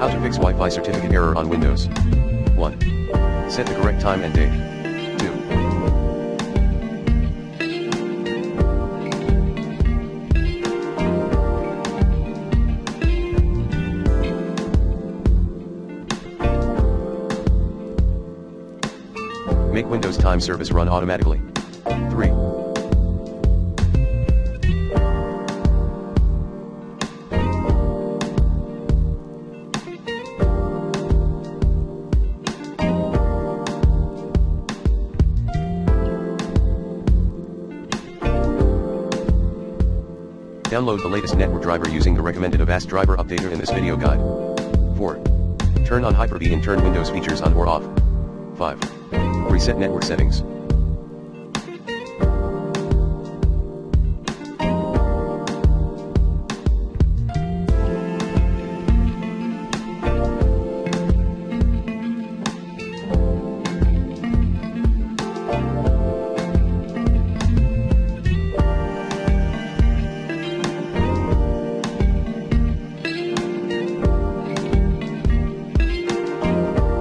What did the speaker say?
How to fix Wi-Fi certificate error on Windows. 1. Set the correct time and date. 2. Make Windows Time Service run automatically. 3. Download the latest network driver using the recommended Avast driver updater in this video guide. 4. Turn on Hyper-V and turn Windows features on or off. 5. Reset network settings.